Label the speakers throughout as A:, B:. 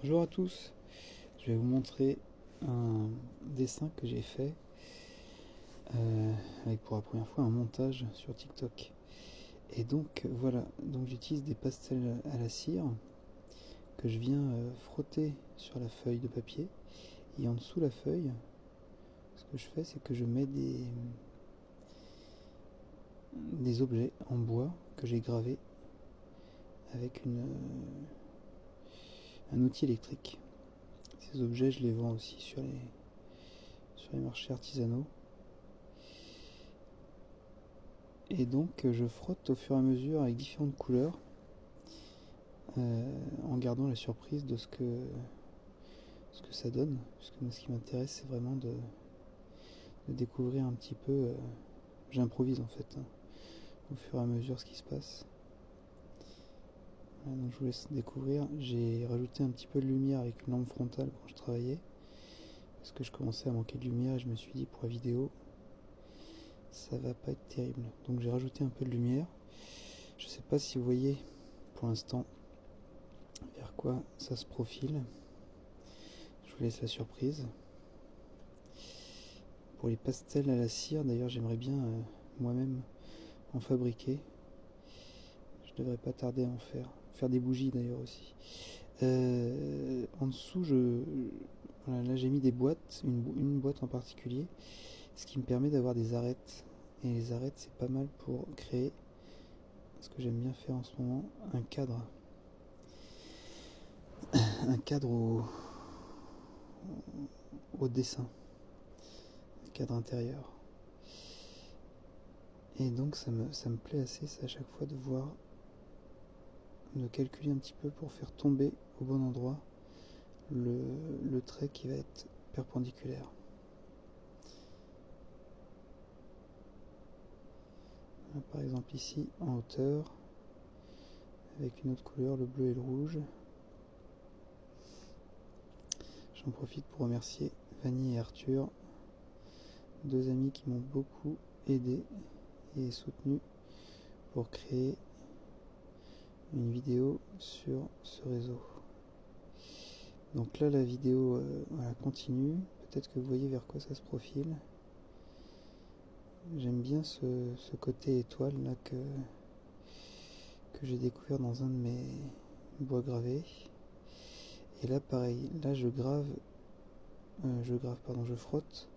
A: Bonjour à tous, je vais vous montrer un dessin que j'ai fait avec pour la première fois un montage sur TikTok. Et donc voilà, donc j'utilise des pastels à la cire que je viens frotter sur la feuille de papier. Et en dessous la feuille, ce que je fais, c'est que je mets des objets en bois que j'ai gravés avec un outil électrique. Ces objets, je les vends aussi sur les marchés artisanaux. Et donc je frotte au fur et à mesure avec différentes couleurs en gardant la surprise de ce que ça donne. Parce que moi, ce qui m'intéresse, c'est vraiment de découvrir un petit peu. J'improvise en fait, hein, au fur et à mesure ce qui se passe. Voilà, donc je vous laisse découvrir. J'ai rajouté un petit peu de lumière avec une lampe frontale quand je travaillais. Parce que je commençais à manquer de lumière et je me suis dit pour la vidéo, ça va pas être terrible. Donc j'ai rajouté un peu de lumière. Je sais pas si vous voyez pour l'instant vers quoi ça se profile. Je vous laisse la surprise. Pour les pastels à la cire, d'ailleurs, j'aimerais bien moi-même en fabriquer. Je devrais pas tarder à en faire des bougies d'ailleurs aussi. En dessous, voilà, là j'ai mis des boîtes, une boîte en particulier, ce qui me permet d'avoir des arêtes. Et les arêtes, c'est pas mal pour créer ce que j'aime bien faire en ce moment, un cadre. Un cadre au dessin, un cadre intérieur. Et donc ça me plaît assez, c'est à chaque fois de calculer un petit peu pour faire tomber au bon endroit le trait qui va être perpendiculaire. Là, par exemple ici en hauteur, avec une autre couleur, le bleu et le rouge. J'en profite pour remercier Vanny et Arthur, deux amis qui m'ont beaucoup aidé et soutenu pour créer une vidéo sur ce réseau. Donc là la vidéo voilà, continue, peut-être que vous voyez vers quoi ça se profile. J'aime bien ce côté étoile là que j'ai découvert dans un de mes bois gravés. Et là pareil, là je frotte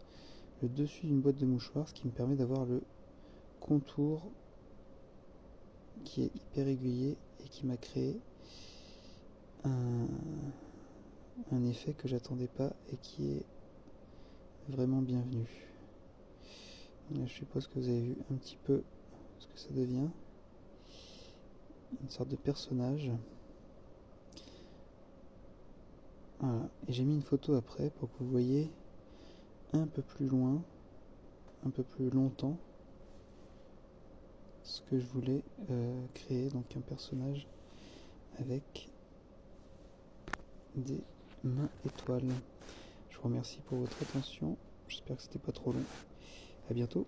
A: le dessus d'une boîte de mouchoirs, ce qui me permet d'avoir le contour qui est hyper régulier et qui m'a créé un effet que j'attendais pas et qui est vraiment bienvenu. Là, je suppose que vous avez vu un petit peu ce que ça devient, une sorte de personnage. Voilà, et j'ai mis une photo après pour que vous voyez un peu plus loin, un peu plus longtemps, ce que je voulais créer, donc un personnage avec des mains étoiles. Je vous remercie pour votre attention, j'espère que c'était pas trop long. À bientôt.